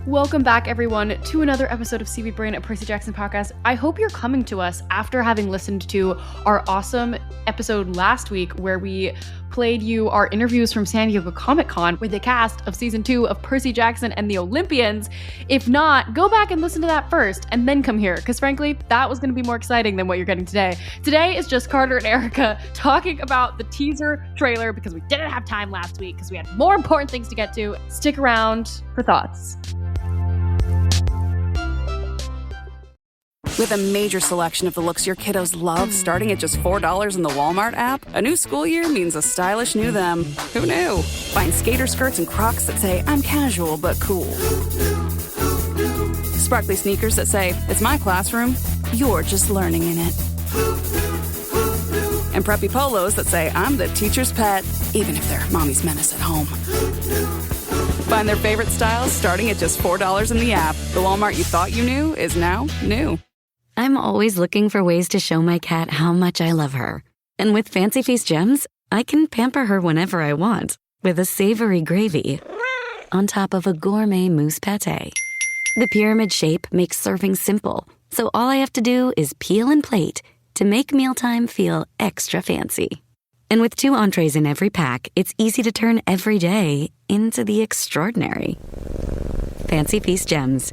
Welcome back, everyone, to another episode of Seaweed Brain, a Percy Jackson podcast. I hope you're coming to us after having listened to our awesome episode last week where we played you our interviews from San Diego Comic-Con with the cast of season 2 of Percy Jackson and the Olympians. If not, go back and listen to that first and then come here, because frankly, that was going to be more exciting than what you're getting today. Today is just Carter and Erica talking about the teaser trailer because we didn't have time last week because we had more important things to get to. Stick around for thoughts. With a major selection of the looks your kiddos love, starting at just $4 in the Walmart app, a new school year means a stylish new them. Who knew? Find skater skirts and Crocs that say, I'm casual but cool. Sparkly sneakers that say, it's my classroom, you're just learning in it. And preppy polos that say, I'm the teacher's pet, even if they're mommy's menace at home. Find their favorite styles starting at just $4 in the app. The Walmart you thought you knew is now new. I'm always looking for ways to show my cat how much I love her. And with Fancy Feast gems, I can pamper her whenever I want with a savory gravy on top of a gourmet mousse pâté. The pyramid shape makes serving simple, so all I have to do is peel and plate to make mealtime feel extra fancy. And with 2 entrees in every pack, it's easy to turn every day into the extraordinary. Fancy Feast gems.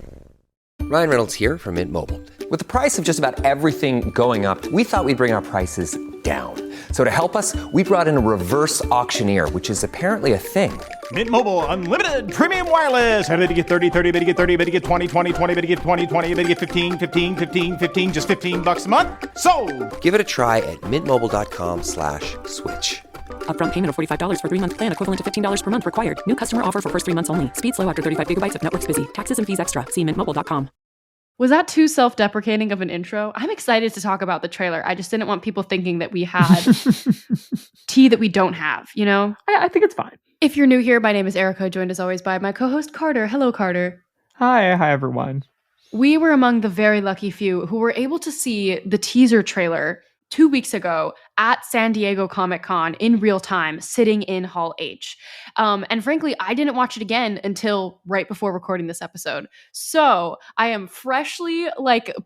Ryan Reynolds here from Mint Mobile. With the price of just about everything going up, we thought we'd bring our prices down. So to help us, we brought in a reverse auctioneer, which is apparently a thing. Mint Mobile Unlimited Premium Wireless. How to get 30, 30, bit to get 30, bit to get 20, 20, 20, bit to get 20, 20, bit to get 15, 15, 15, 15, just $15 a month? Sold! Give it a try at mintmobile.com/switch. Upfront payment of $45 for 3-month plan, equivalent to $15 per month required. New customer offer for first 3 months only. Speed slow after 35 gigabytes if network's busy. Taxes and fees extra. See mintmobile.com. Was that too self-deprecating of an intro? I'm excited to talk about the trailer. I just didn't want people thinking that we had tea that we don't have, you know? I think it's fine. If you're new here, my name is Erica, joined as always by my co-host Carter. Hello, Carter. Hi everyone. We were among the very lucky few who were able to see the teaser trailer 2 weeks ago at San Diego Comic-Con in real time, sitting in Hall H. And frankly, I didn't watch it again until right before recording this episode. So I am freshly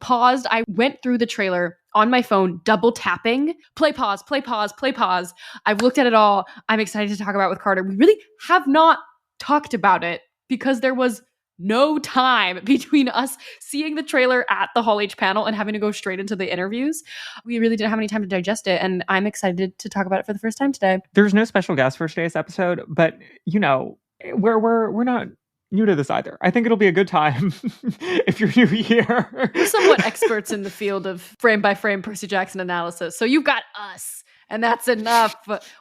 paused. I went through the trailer on my phone, double tapping, play, pause, play, pause, play, pause. I've looked at it all. I'm excited to talk about it with Carter. We really have not talked about it because there was no time between us seeing the trailer at the Hall H panel and having to go straight into the interviews. We really didn't have any time to digest it, and I'm excited to talk about it for the first time today. There's no special guest for today's episode, but you know, we're not new to this either. I think it'll be a good time if you're new here. We're somewhat experts in the field of frame-by-frame Percy Jackson analysis, so you've got us. And that's enough.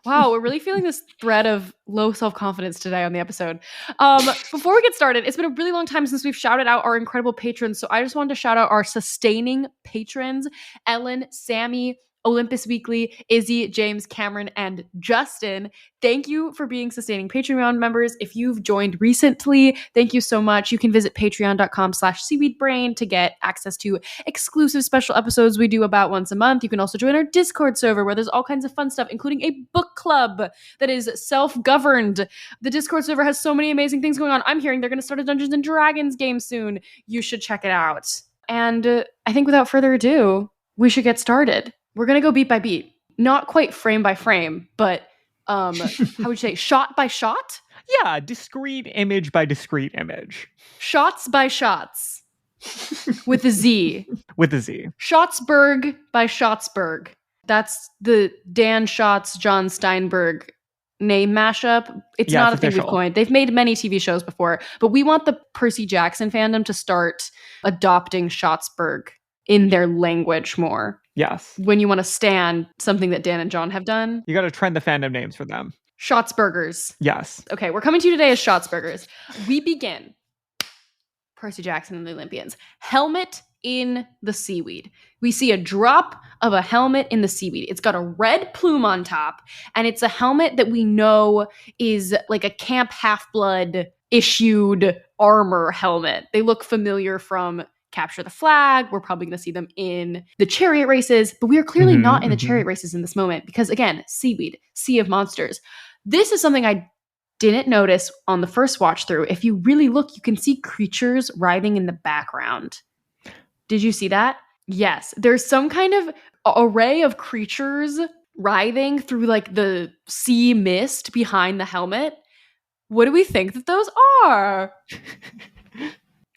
Wow, we're really feeling this thread of low self-confidence today on the episode. Before we get started, it's been a really long time since we've shouted out our incredible patrons. So I just wanted to shout out our sustaining patrons, Ellen, Sammy, Olympus Weekly, Izzy, James, Cameron, and Justin. Thank you for being sustaining Patreon members. If you've joined recently, thank you so much. You can visit patreon.com/seaweedbrain to get access to exclusive special episodes we do about once a month. You can also join our Discord server where there's all kinds of fun stuff, including a book club that is self-governed. The Discord server has so many amazing things going on. I'm hearing they're going to start a Dungeons & Dragons game soon. You should check it out. And I think without further ado, we should get started. We're going to go beat by beat. Not quite frame by frame, but how would you say, shot by shot? Yeah, discrete image by discrete image. Shots by shots. With a Z. With a Z. Shotsburg by Shotsburg. That's the Dan Schatz, John Steinberg name mashup. It's not a thing we've coined. They've made many TV shows before, but we want the Percy Jackson fandom to start adopting Shotsburg in their language more. Yes. When you want to stand something that Dan and John have done. You got to trend the fandom names for them. Shotsburgers. Yes. Okay, we're coming to you today as Shotsburgers. We begin Percy Jackson and the Olympians. Helmet in the seaweed. We see a drop of a helmet in the seaweed. It's got a red plume on top, and it's a helmet that we know is like a Camp Half-Blood issued armor helmet. They look familiar from Capture the Flag. We're probably going to see them in the chariot races, but we are clearly not in the chariot races in this moment because, again, seaweed, sea of monsters. This is something I didn't notice on the first watch through, if you really look, you can see creatures writhing in the background. Did you see that? Yes. There's some kind of array of creatures writhing through like the sea mist behind the helmet. What do we think that those are?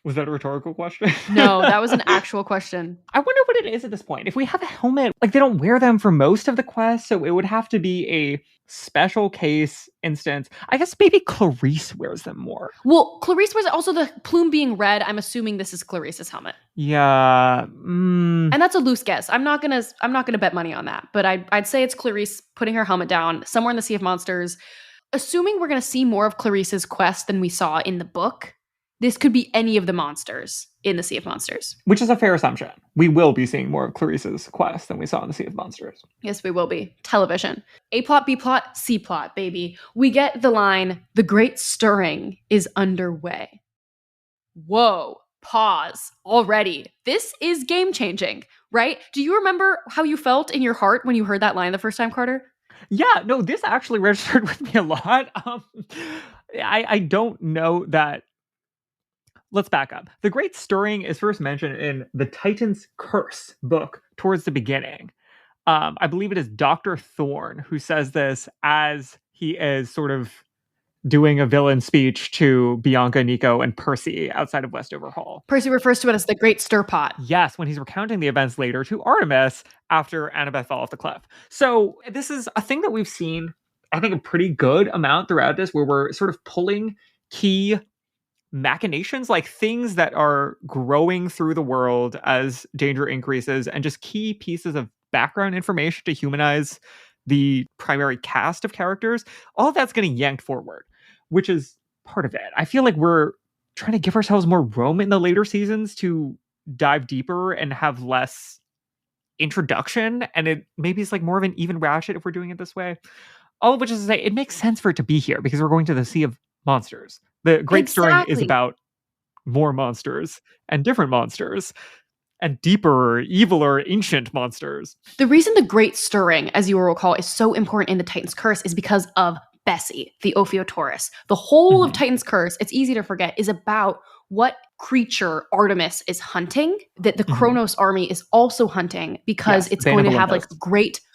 Was that a rhetorical question? No, that was an actual question. I wonder what it is at this point. If we have a helmet, like they don't wear them for most of the quest, so it would have to be a special case instance. I guess maybe Clarice wears them more. Well, Clarice wears also the plume being red. I'm assuming this is Clarice's helmet. Yeah. And that's a loose guess. I'm not gonna bet money on that. But I'd say it's Clarice putting her helmet down somewhere in the Sea of Monsters. Assuming we're gonna see more of Clarice's quest than we saw in the book, this could be any of the monsters in the Sea of Monsters. Which is a fair assumption. We will be seeing more of Clarice's quest than we saw in the Sea of Monsters. Yes, we will be. Television. A plot, B plot, C plot, baby. We get the line, the great stirring is underway. Whoa, pause already. This is game changing, right? Do you remember how you felt in your heart when you heard that line the first time, Carter? Yeah, no, this actually registered with me a lot. I don't know that. Let's back up. The Great Stirring is first mentioned in the Titan's Curse book towards the beginning. I believe it is Dr. Thorne who says this as he is sort of doing a villain speech to Bianca, Nico, and Percy outside of Westover Hall. Percy refers to it as the Great Stir Pot. Yes, when he's recounting the events later to Artemis after Annabeth fell off the cliff. So this is a thing that we've seen, I think, a pretty good amount throughout this, where we're sort of pulling key machinations, like things that are growing through the world as danger increases, and just key pieces of background information to humanize the primary cast of characters. All of that's getting yanked forward, which is part of it. I feel like we're trying to give ourselves more room in the later seasons to dive deeper and have less introduction, and it maybe it's like more of an even ratchet if we're doing it this way. All of which is to say, it makes sense for it to be here because we're going to the Sea of Monsters. The Great Stirring is about more monsters and different monsters and deeper, eviler, ancient monsters. The reason the Great Stirring, as you will recall, is so important in the Titan's Curse is because of Bessie, the Ophiotaurus. The whole of Titan's Curse, it's easy to forget, is about what creature Artemis is hunting, that the Kronos army is also hunting, because it's going to have like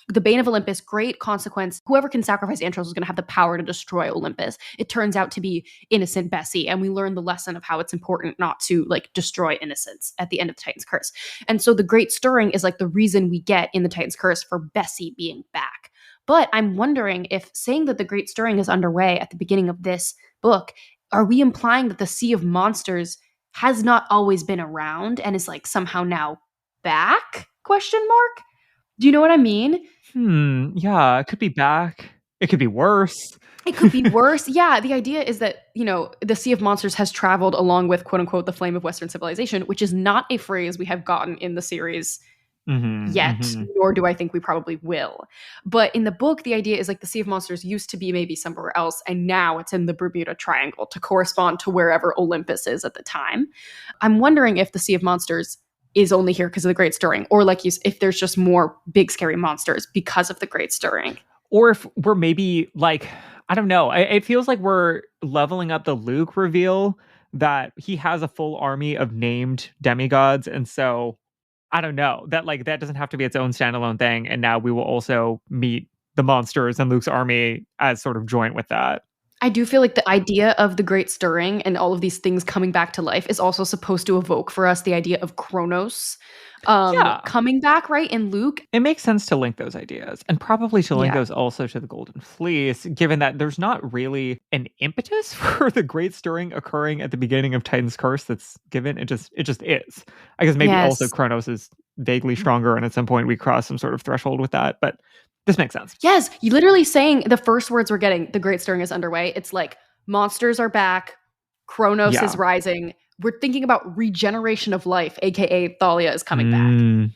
the Bane of Olympus, great consequence. Whoever can sacrifice Antros is going to have the power to destroy Olympus. It turns out to be innocent Bessie, and we learn the lesson of how it's important not to like destroy innocence at the end of the Titan's Curse. And so the Great Stirring is like the reason we get in the Titan's Curse for Bessie being back. But I'm wondering if saying that the Great Stirring is underway at the beginning of this book, are we implying that the Sea of Monsters has not always been around and is like somehow now back? ? Do you know what I mean? Yeah, it could be back. It could be worse. It could be worse. Yeah, the idea is that, you know, the Sea of Monsters has traveled along with, quote unquote, the flame of Western civilization, which is not a phrase we have gotten in the series yet, nor do I think we probably will. But in the book, the idea is like the Sea of Monsters used to be maybe somewhere else, and now it's in the Bermuda Triangle to correspond to wherever Olympus is at the time. I'm wondering if the Sea of Monsters is only here because of the Great Stirring, or like if there's just more big scary monsters because of the Great Stirring. Or if we're maybe like, I don't know, it feels like we're leveling up the Luke reveal that he has a full army of named demigods, and so I don't know, that like that doesn't have to be its own standalone thing, and now we will also meet the monsters and Luke's army as sort of joint with that. I do feel like the idea of the Great Stirring and all of these things coming back to life is also supposed to evoke for us the idea of Kronos coming back, right, in Luke. It makes sense to link those ideas, and probably to link those also to the Golden Fleece, given that there's not really an impetus for the Great Stirring occurring at the beginning of Titan's Curse that's given. It just is. I guess maybe also Kronos is vaguely stronger, and at some point we cross some sort of threshold with that, but this makes sense. Yes, you literally saying the first words we're getting, the Great Stirring is underway. It's like monsters are back, Kronos is rising. We're thinking about regeneration of life, aka Thalia is coming back.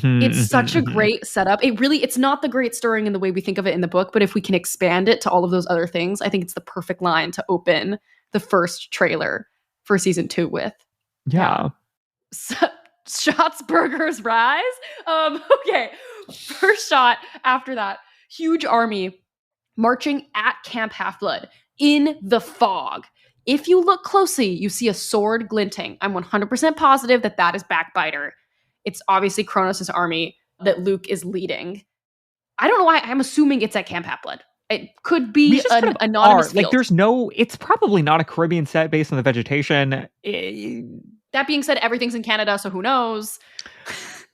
It's such a great setup. It's not the Great Stirring in the way we think of it in the book, but if we can expand it to all of those other things, I think it's the perfect line to open the first trailer for season 2 with. Yeah. Shots, burgers, rise. Okay. First shot after that, huge army marching at Camp Half-Blood in the fog. If you look closely, you see a sword glinting. I'm 100% positive that that is Backbiter. It's obviously Kronos' army that Luke is leading. I don't know why. I'm assuming it's at Camp Half-Blood. It could be an anonymous field. Like, there's no... It's probably not a Caribbean set based on the vegetation. That being said, everything's in Canada, so who knows?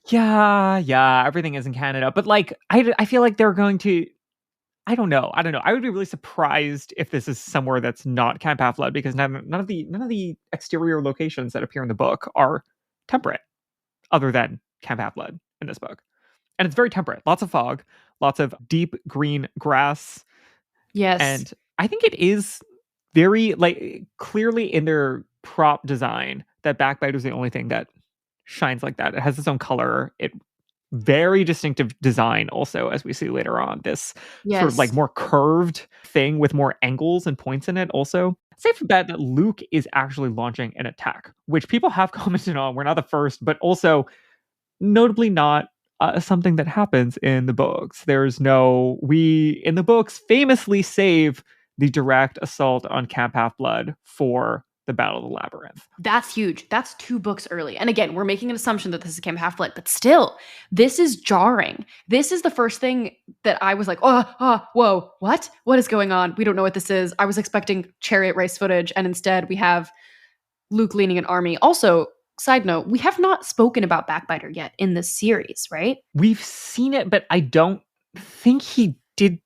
Yeah, everything is in Canada. But, like, I feel like they're going to... I don't know. I would be really surprised if this is somewhere that's not Camp Half-Blood, because none of the exterior locations that appear in the book are temperate, other than Camp Half-Blood in this book. And it's very temperate. Lots of fog, lots of deep green grass. Yes. And I think it is very, like, clearly in their prop design that Backbiter is the only thing that shines like that. It has its own color. Very distinctive design also, as we see later on. This sort of like more curved thing with more angles and points in it also. Safe to bet that Luke is actually launching an attack, which people have commented on. We're not the first, but also notably not something that happens in the books. We in the books famously save the direct assault on Camp Half-Blood for the Battle of the Labyrinth. That's huge. That's 2 books early. And again, we're making an assumption that this is Camp Half-Blood, but still, this is jarring. This is the first thing that I was like, whoa, what? What is going on? We don't know what this is. I was expecting chariot race footage, and instead we have Luke leading an army. Also, side note, we have not spoken about Backbiter yet in this series, right? We've seen it, but I don't think he did.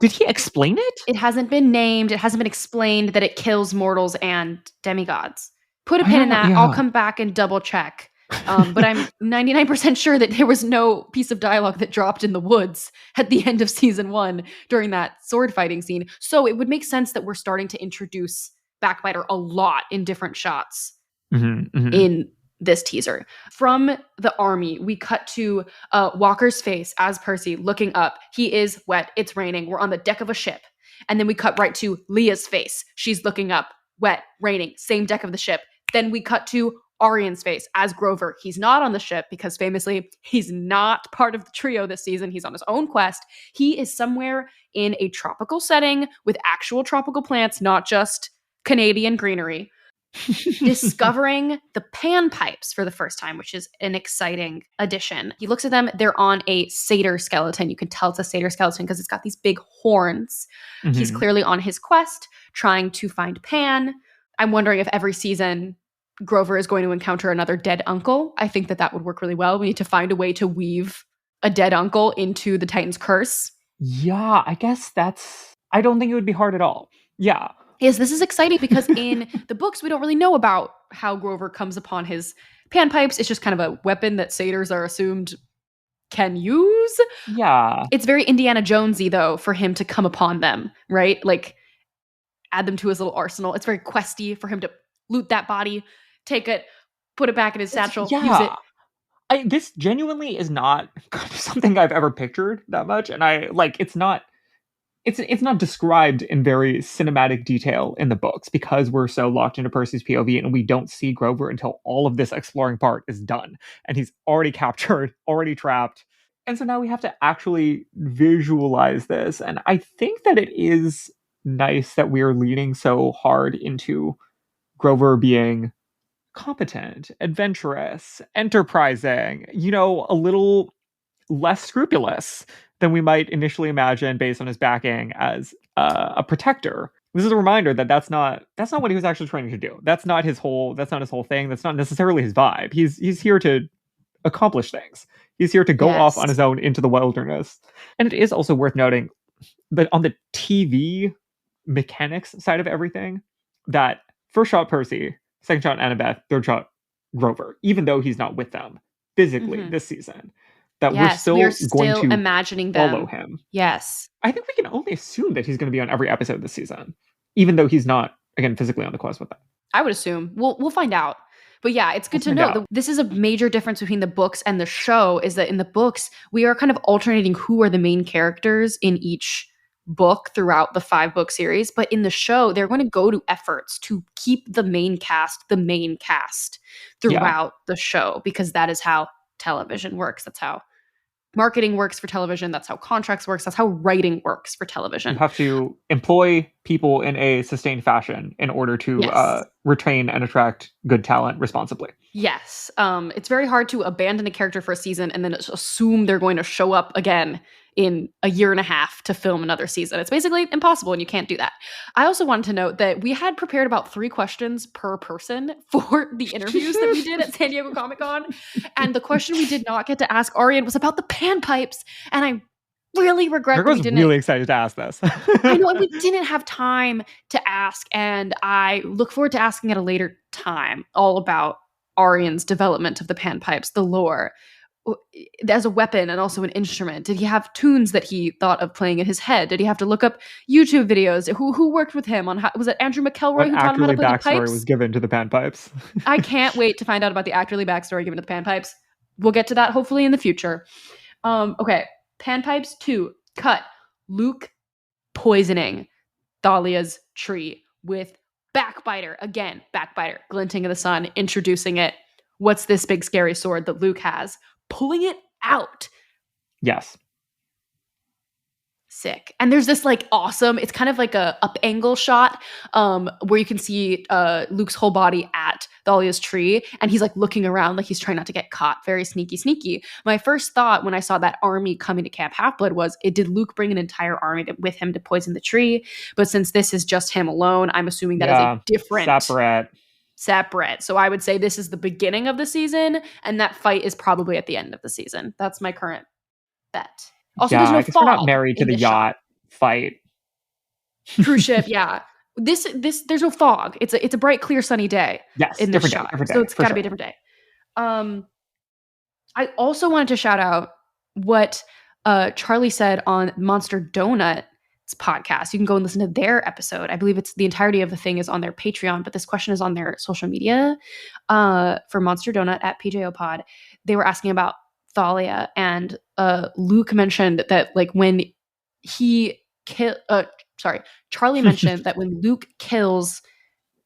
Did he explain it? It hasn't been named. It hasn't been explained that it kills mortals and demigods. Put a pin in that. Yeah. I'll come back and double check. But I'm 99% sure that there was no piece of dialogue that dropped in the woods at the end of season 1 during that sword fighting scene. So it would make sense that we're starting to introduce Backbiter a lot in different shots in this teaser. From the army, we cut to Walker's face as Percy looking up. He is wet. It's raining. We're on the deck of a ship. And then we cut right to Leah's face. She's looking up. Wet, raining, same deck of the ship. Then we cut to Arian's face as Grover. He's not on the ship because famously, he's not part of the trio this season. He's on his own quest. He is somewhere in a tropical setting with actual tropical plants, not just Canadian greenery. Discovering the panpipes for the first time, which is an exciting addition. He looks at them. They're on a satyr skeleton. You can tell it's a satyr skeleton because it's got these big horns. He's clearly on his quest, trying to find Pan. I'm wondering if every season Grover is going to encounter another dead uncle. I think that would work really well. We need to find a way to weave a dead uncle into the Titan's curse. Yeah, I guess I don't think it would be hard at all. Yeah. Yes, this is exciting because in the books, we don't really know about how Grover comes upon his panpipes. It's just kind of a weapon that satyrs are assumed can use. Yeah. It's very Indiana Jonesy, though, for him to come upon them, right? Like, add them to his little arsenal. It's very questy for him to loot that body, take it, put it back in his satchel, use it. This genuinely is not something I've ever pictured that much. And it's not described in very cinematic detail in the books because we're so locked into Percy's POV and we don't see Grover until all of this exploring part is done. And he's already captured, already trapped. And so now we have to actually visualize this. And I think that it is nice that we're leaning so hard into Grover being competent, adventurous, enterprising, a little less scrupulous than we might initially imagine based on his backing as a protector. This is a reminder that that's not what he was actually training to do. That's not his whole thing. That's not necessarily his vibe. He's here to accomplish things. He's here to go off on his own into the wilderness. And it is also worth noting that on the TV mechanics side of everything, that first shot Percy, second shot Annabeth, third shot Grover, even though he's not with them physically this season. That we're still going to imagining them. Follow him. Yes. I think we can only assume that he's going to be on every episode this season, even though he's not, again, physically on the quest with them. I would assume. We'll find out. But yeah, it's good to know that this is a major difference between the books and the show, is that in the books, we are kind of alternating who are the main characters in each book throughout the 5-book series. But in the show, they're going to go to efforts to keep the main cast throughout the show, because that is how television works. That's how marketing works for television. That's how contracts works. That's how writing works for television. You have to employ people in a sustained fashion in order to retain and attract good talent responsibly. Yes. It's very hard to abandon a character for a season and then assume they're going to show up again in a year and a half to film another season. It's basically impossible, and you can't do that. I also wanted to note that we had prepared about 3 questions per person for the interviews that we did at San Diego Comic-Con. And the question we did not get to ask Arian was about the panpipes. And I really regret that we didn't. Really excited to ask this. I know, and we didn't have time to ask. And I look forward to asking at a later time all about Arian's development of the panpipes, the lore, as a weapon and also an instrument. Did he have tunes that he thought of playing in his head? Did he have to look up YouTube videos? Who worked with him on how? Was it Andrew McElroy who taught him how to play the pipes? Backstory was given to the panpipes. I can't wait to find out about the actorly backstory given to the panpipes. We'll get to that hopefully in the future. Okay, panpipes 2. Cut. Luke poisoning Thalia's tree with Backbiter. Again, Backbiter, glinting in the sun, introducing it. What's this big scary sword that Luke has? Pulling it out. Yes. Sick. And there's this like awesome, it's kind of like a up angle shot where you can see Luke's whole body at Thalia's tree, and he's like looking around like he's trying not to get caught. Very sneaky. My first thought when I saw that army coming to Camp Half-Blood was, did Luke bring an entire army with him to poison the tree? But since this is just him alone, I'm assuming that is a different separate. So I would say this is the beginning of the season, and that fight is probably at the end of the season. That's my current bet. Also, there's no fog. We're not married to the yacht fight. Cruise ship, yeah. This there's no fog. It's a bright, clear, sunny day. Yes, in this shot. So it's got to be a different day. I also wanted to shout out what Charlie said on Monster Donut's podcast. You can go and listen to their episode. I believe it's the entirety of the thing is on their Patreon, but this question is on their social media for Monster Donut at PJO Pod. They were asking about Thalia, and Luke mentioned that like when Charlie mentioned that when Luke kills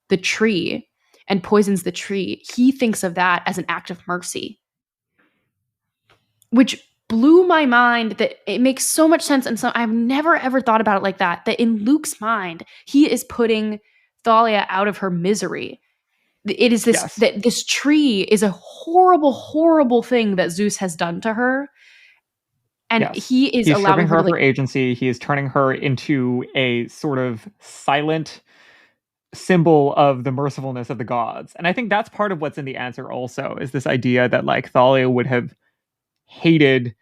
the tree and poisons the tree, he thinks of that as an act of mercy, which blew my mind. That it makes so much sense, and so I've never ever thought about it like that. That in Luke's mind, he is putting Thalia out of her misery. It is this that this tree is a horrible, horrible thing that Zeus has done to her, and he's allowing her her agency. He is turning her into a sort of silent symbol of the mercifulness of the gods. And I think that's part of what's in the answer. Also, is this idea that like Thalia would have hated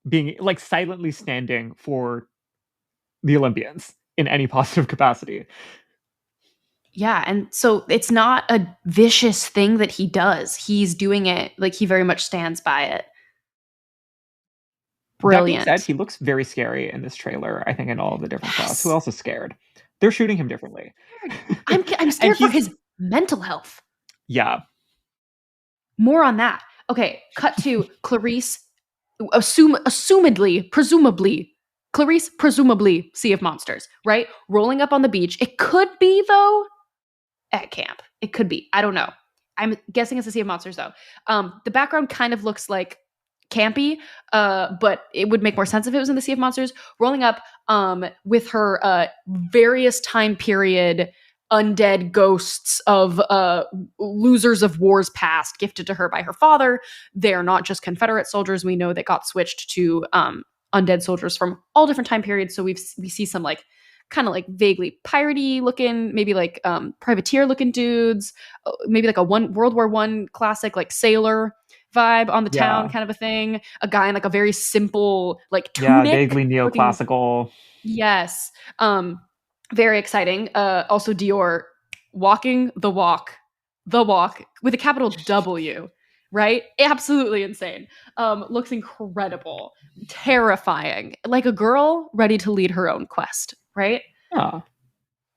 being like silently standing for the Olympians in any positive capacity. Yeah, and so it's not a vicious thing that he does. He's doing it like he very much stands by it. Brilliant. That being said, he looks very scary in this trailer, I think, in all of the different shots. Who else is scared? They're shooting him differently. I'm scared for his mental health. Yeah. More on that. Okay, cut to Clarice, presumably, Clarice, presumably Sea of Monsters, right? Rolling up on the beach. It could be, though, at camp. It could be. I don't know. I'm guessing it's a Sea of Monsters, though. The background kind of looks like campy, but it would make more sense if it was in the Sea of Monsters. Rolling up with her various time period undead ghosts of losers of wars past gifted to her by her father. They're not just Confederate soldiers. We know that got switched to undead soldiers from all different time periods. So we see some like kind of like vaguely piratey looking, maybe like privateer looking dudes, maybe like a World War I classic like sailor vibe on the town kind of a thing. A guy in like a very simple like tunic, vaguely neoclassical. Yes. Very exciting. Also Dior walking the walk with a capital W, right? Absolutely insane. Looks incredible, terrifying, like a girl ready to lead her own quest, right?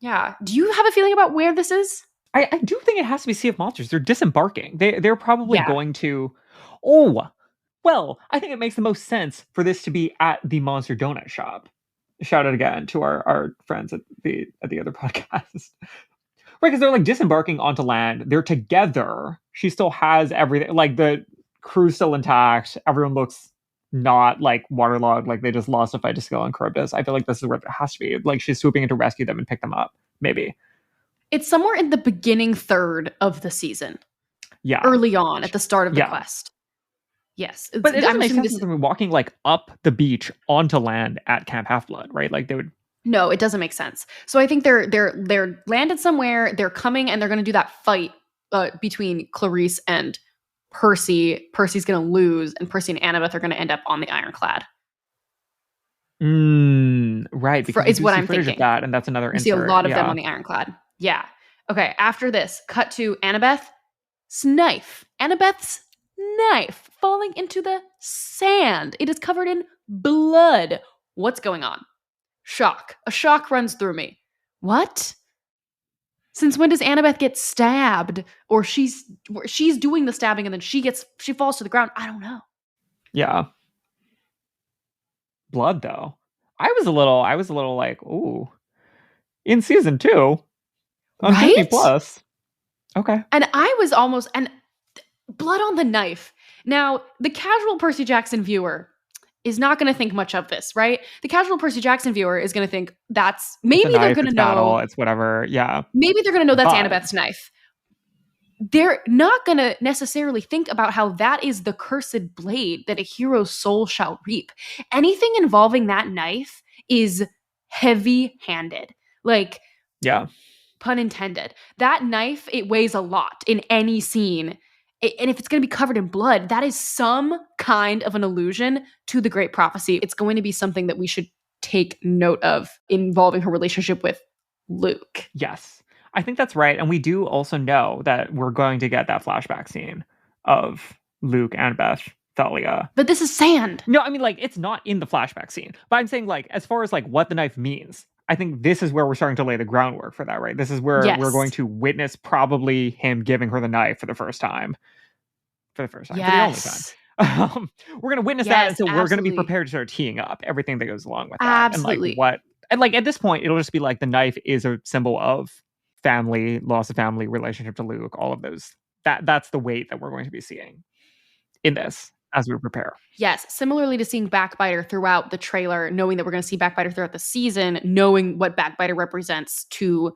Yeah. Do you have a feeling about where this is? I do think it has to be Sea of Monsters. They're disembarking. They're probably going to. Oh, well, I think it makes the most sense for this to be at the Monster Donut shop. Shout out again to our friends at the other podcast. Right, because they're like disembarking onto land. They're together. She still has everything. Like the crew's still intact. Everyone looks not like waterlogged, like they just lost a fight to Skill and Charybdis. I feel like this is where it has to be. Like she's swooping in to rescue them and pick them up. Maybe. It's somewhere in the beginning third of the season. Yeah. Early on at the start of the quest. Yes. But it doesn't make sense to be walking like up the beach onto land at Camp Half-Blood, right? Like they would. No, it doesn't make sense. So I think they're landed somewhere. They're coming and they're going to do that fight between Clarice and Percy. Percy's going to lose, and Percy and Annabeth are going to end up on the Ironclad. Right. Because it's what I'm thinking. That, and that's another insert. See a lot of them on the Ironclad. Yeah. Okay. After this, cut to Annabeth's knife. Annabeth's knife falling into the sand. It is covered in blood. What's going on? Shock. A shock runs through me. What? Since when does Annabeth get stabbed? Or she's doing the stabbing and then she falls to the ground? I don't know. Yeah. Blood though. I was a little like, ooh. In season 2 on right? Disney Plus. Okay. And I was almost blood on the knife. Now, the casual Percy Jackson viewer is not going to think much of this, right? The casual Percy Jackson viewer is going to think that's maybe they're going to know battle, it's whatever. Yeah. Maybe they're going to know that's Annabeth's knife. They're not going to necessarily think about how that is the cursed blade that a hero's soul shall reap. Anything involving that knife is heavy-handed. Like, yeah. Pun intended. That knife, it weighs a lot in any scene. And if it's going to be covered in blood, that is some kind of an allusion to the Great Prophecy. It's going to be something that we should take note of involving her relationship with Luke. Yes, I think that's right. And we do also know that we're going to get that flashback scene of Luke, Annabeth, Thalia. But this is sand. No, I mean, like, it's not in the flashback scene. But I'm saying, like, as far as, like, what the knife means, I think this is where we're starting to lay the groundwork for that, right? This is where we're going to witness probably him giving her the knife for the first time. For the only time. We're going to witness that, and so we're going to be prepared to start teeing up everything that goes along with that. Absolutely. And like at this point, it'll just be like the knife is a symbol of family, loss of family, relationship to Luke, all of those. That's the weight that we're going to be seeing in this as we prepare. Yes, similarly to seeing Backbiter throughout the trailer, knowing that we're going to see Backbiter throughout the season, knowing what Backbiter represents to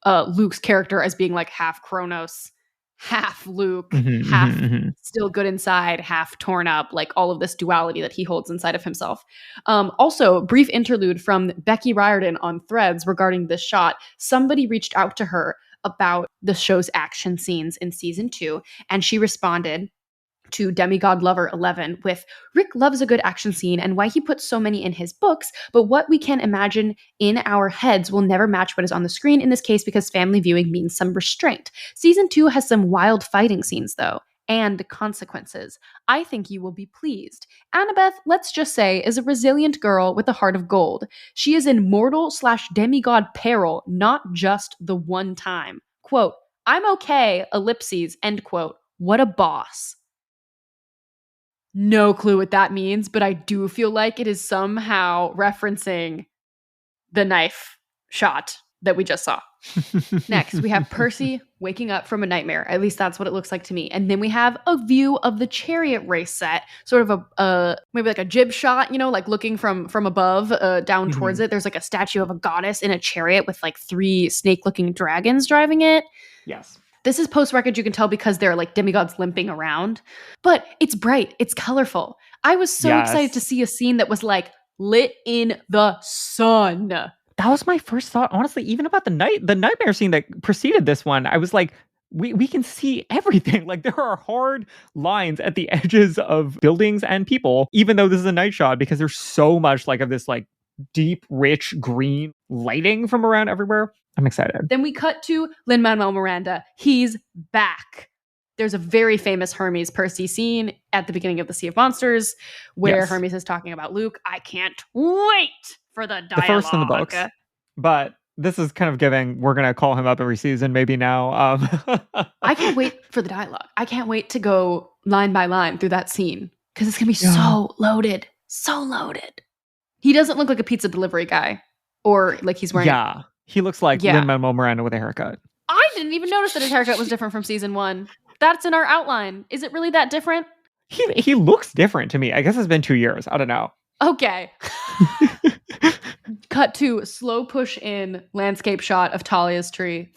Luke's character as being like half Kronos, half Luke, half still good inside, half torn up, like all of this duality that he holds inside of himself. Also, brief interlude from Becky Riordan on Threads regarding this shot. Somebody reached out to her about the show's action scenes in season 2, and she responded to Demigod Lover 11 with, Rick loves a good action scene and why he puts so many in his books, but what we can imagine in our heads will never match what is on the screen in this case because family viewing means some restraint. Season 2 has some wild fighting scenes though, and consequences. I think you will be pleased. Annabeth, let's just say, is a resilient girl with a heart of gold. She is in mortal/demigod peril, not just the one time. Quote, I'm okay, ellipses, end quote. What a boss. No clue what that means, but I do feel like it is somehow referencing the knife shot that we just saw. Next, we have Percy waking up from a nightmare. At least that's what it looks like to me. And then we have a view of the chariot race set, sort of a maybe like a jib shot, you know, like looking from above down towards it. There's like a statue of a goddess in a chariot with like 3 snake-looking dragons driving it. Yes. This is post-record, you can tell because they're like demigods limping around. But it's bright. It's colorful. I was so excited to see a scene that was like lit in the sun. That was my first thought, honestly, even about the nightmare scene that preceded this one. I was like, we can see everything. Like there are hard lines at the edges of buildings and people, even though this is a night shot, because there's so much like of this like deep, rich green lighting from around everywhere. I'm excited. Then we cut to Lin-Manuel Miranda. He's back. There's a very famous Hermes Percy scene at the beginning of The Sea of Monsters where Hermes is talking about Luke. I can't wait for the dialogue. The first in the books. But this is kind of giving, we're going to call him up every season maybe now. I can't wait for the dialogue. I can't wait to go line by line through that scene because it's going to be so loaded. So loaded. He doesn't look like a pizza delivery guy or like he's wearing... Yeah. He looks like Lin-Manuel Miranda with a haircut. I didn't even notice that his haircut was different from season 1. That's in our outline. Is it really that different? He looks different to me. I guess it's been 2 years. I don't know. Okay. Cut to slow push in landscape shot of Thalia's tree,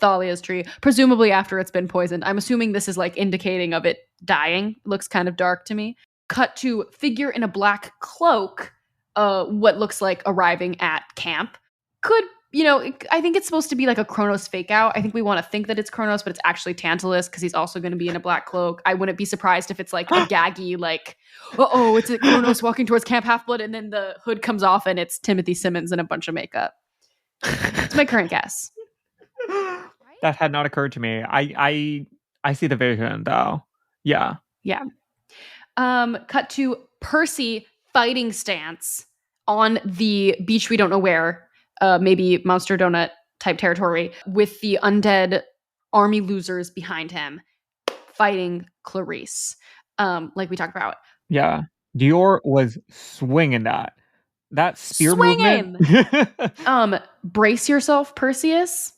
presumably after it's been poisoned. I'm assuming this is like indicating of it dying. Looks kind of dark to me. Cut to figure in a black cloak, what looks like arriving at camp. Could, I think it's supposed to be like a Kronos fake out. I think we want to think that it's Kronos, but it's actually Tantalus because he's also going to be in a black cloak. I wouldn't be surprised if it's like a gaggy, like, it's a Kronos walking towards Camp Half-Blood, and then the hood comes off and it's Timothy Simmons in a bunch of makeup. It's my current guess. That had not occurred to me. I see the vision though. Yeah. Yeah. Cut to Percy fighting stance on the beach we don't know where, maybe Monster Donut type territory, with the undead army losers behind him fighting Clarice, like we talked about. Yeah. Dior was swinging that spear movement. Brace yourself, Perseus.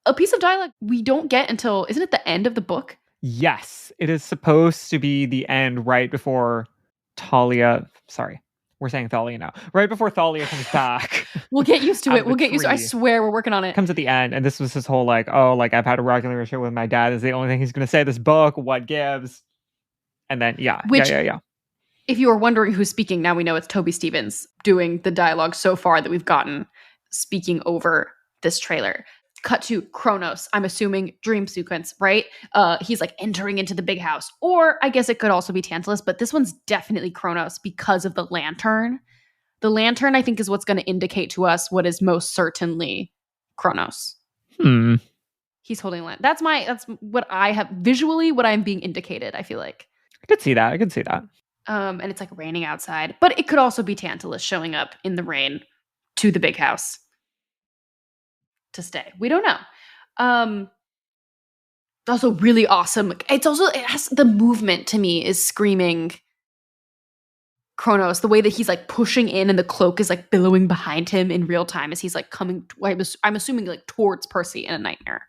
A piece of dialogue we don't get until, isn't it the end of the book? Yes, it is supposed to be the end right before Thalia. Sorry, we're saying Thalia now. Right before Thalia comes back. We'll get used to it. We'll get used to it. I swear, we're working on it. Comes at the end, and this was his whole like, I've had a regular relationship with my dad. This is the only thing he's going to say. This book, what gives? And then yeah. If you were wondering who's speaking, now we know it's Toby Stevens doing the dialogue so far that we've gotten, speaking over this trailer. Cut to Kronos, I'm assuming dream sequence, right? He's like entering into the big house. Or I guess it could also be Tantalus, but this one's definitely Kronos because of the lantern. The lantern, I think, is what's going to indicate to us what is most certainly Kronos. He's holding a lantern. That's what I have visually, what I'm being indicated, I feel like. I could see that. And it's like raining outside. But it could also be Tantalus showing up in the rain to the big house to stay. We don't know. Also really awesome. It has the movement to me is screaming Kronos. The way that he's like pushing in and the cloak is like billowing behind him in real time as he's like coming, I'm assuming like towards Percy in a nightmare.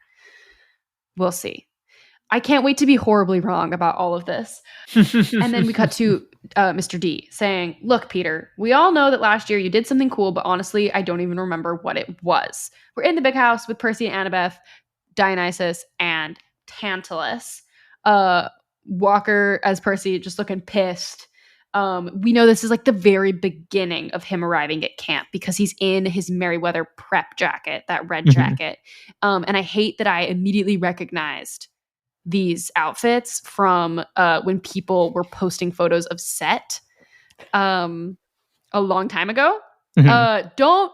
We'll see. I can't wait to be horribly wrong about all of this. And then we cut to Mr. D saying, look, Peter, we all know that last year you did something cool, but honestly, I don't even remember what it was. We're in the big house with Percy and Annabeth, Dionysus, and Tantalus. Walker as Percy just looking pissed. We know this is like the very beginning of him arriving at camp because he's in his Merryweather prep jacket, that red jacket. And I hate that I immediately recognized these outfits from when people were posting photos of set a long time ago. Don't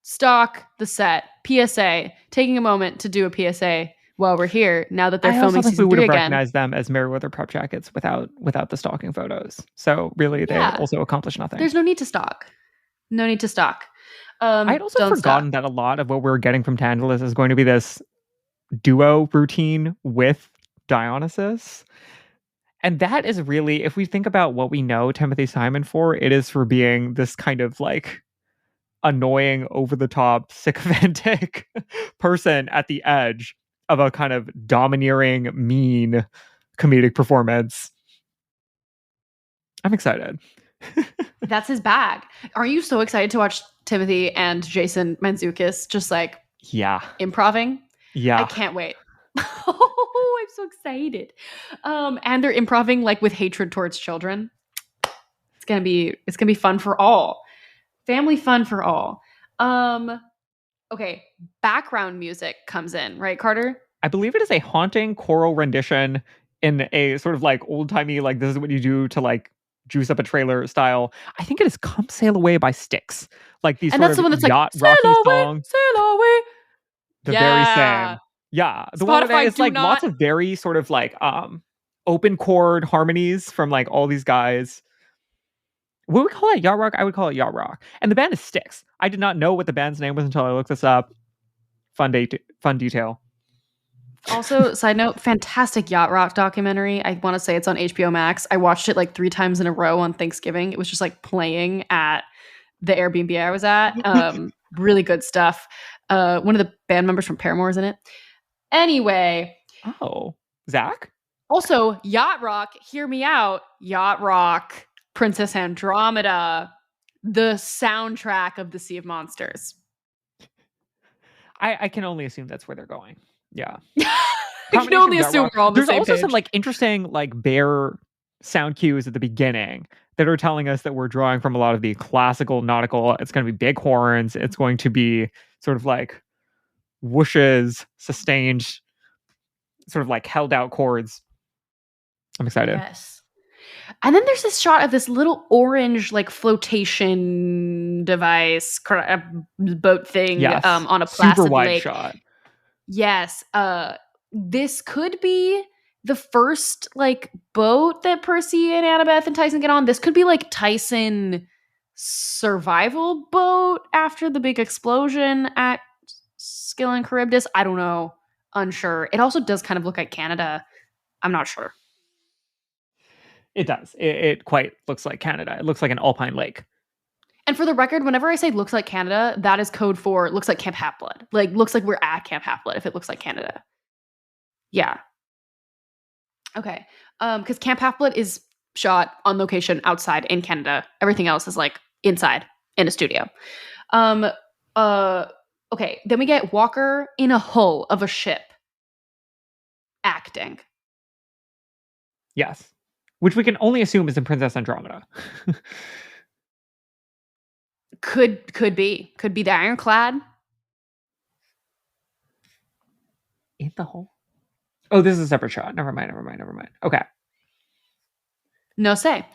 stalk the set. PSA. Taking a moment to do a PSA while we're here, now that they're filming season 3 again. We would have recognized them as Merryweather prep jackets without the stalking photos. So really, they also accomplish nothing. There's no need to stalk. I had also forgotten that a lot of what we're getting from Tantalus is going to be this duo routine with Dionysus. And that is really, if we think about what we know Timothy Simon for, it is for being this kind of like annoying, over-the-top, sycophantic person at the edge of a kind of domineering, mean comedic performance. I'm excited. That's his bag. Are you so excited to watch Timothy and Jason Mantzoukas just like improving? Yeah. I can't wait. Oh, I'm so excited. And they're improving like with hatred towards children. It's gonna be fun for all. Family fun for all. Okay, background music comes in, right, Carter? I believe it is a haunting choral rendition in a sort of like old-timey, like this is what you do to like juice up a trailer style. I think it is Come Sail Away by Styx. Like these and sort that's of the one that's yacht like, rocky away, songs. Sail away. The very same. Yeah. The one that is like lots of very sort of like open chord harmonies from like all these guys. Would we call it yacht rock? I would call it yacht rock. And the band is Styx. I did not know what the band's name was until I looked this up. Fun detail. Also, side note, fantastic yacht rock documentary. I want to say it's on HBO Max. I watched it like 3 times in a row on Thanksgiving. It was just like playing at the Airbnb I was at. Really good stuff. One of the band members from Paramore is in it. Anyway. Oh, Zach? Also, Yacht Rock, hear me out. Yacht Rock, Princess Andromeda, the soundtrack of the Sea of Monsters. I can only assume that's where they're going. Yeah. I can only assume we're all on the There's same also page. some like interesting like bear sound cues at the beginning that are telling us that we're drawing from a lot of the classical nautical. It's going to be big horns. It's going to be sort of like whooshes, sustained, sort of like held out chords. I'm excited. Yes. And then there's this shot of this little orange like flotation device boat thing Yes. on a super placid wide lake. shot. Yes. This could be the first like boat that Percy and Annabeth and Tyson get on. This could be like Tyson survival boat after the big explosion at Scylla and Charybdis. I don't know. Unsure. It also does kind of look like Canada. I'm not sure. It does. It quite looks like Canada. It looks like an alpine lake. And for the record, whenever I say looks like Canada, that is code for looks like Camp Half-Blood. Like, looks like we're at Camp Half-Blood if it looks like Canada. Yeah. Okay. Because Camp Half-Blood is shot on location outside in Canada. Everything else is like inside in a studio. Okay. Then we get Walker in a hull of a ship acting. Yes. Which we can only assume is in Princess Andromeda. Could be the Ironclad. In the hole? Oh, this is a separate shot. Never mind. Okay. No say.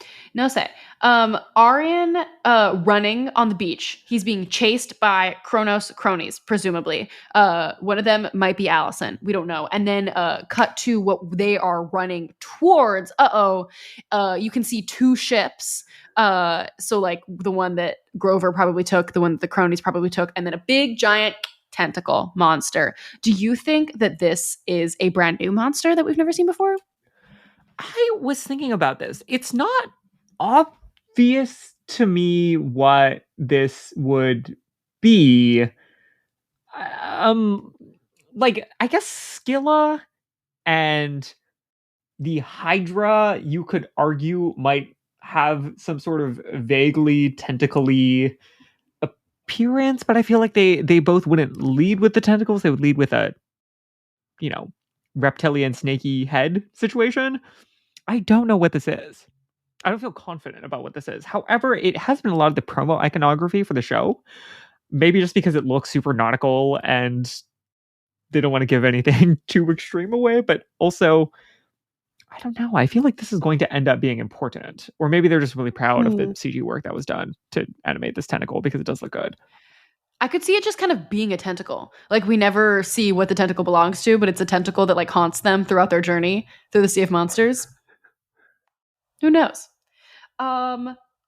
Arian running on the beach. He's being chased by Kronos cronies, presumably. One of them might be Allison. We don't know. And then cut to what they are running towards. You can see two ships. So like the one that Grover probably took, the one that the cronies probably took, and then a big giant tentacle monster. Do you think that this is a brand new monster that we've never seen before? I was thinking about this. It's not obvious to me what this would be. Like I guess Scylla and the Hydra, you could argue, might have some sort of vaguely tentacly appearance, but I feel like they both wouldn't lead with the tentacles. They would lead with a, reptilian snaky head situation. I don't know what this is. I don't feel confident about what this is. However, it has been a lot of the promo iconography for the show. Maybe just because it looks super nautical and they don't want to give anything too extreme away, but also, I don't know. I feel like this is going to end up being important. Or maybe they're just really proud of the CG work that was done to animate this tentacle because it does look good. I could see it just kind of being a tentacle. Like we never see what the tentacle belongs to, but it's a tentacle that like haunts them throughout their journey through the Sea of Monsters. Who knows?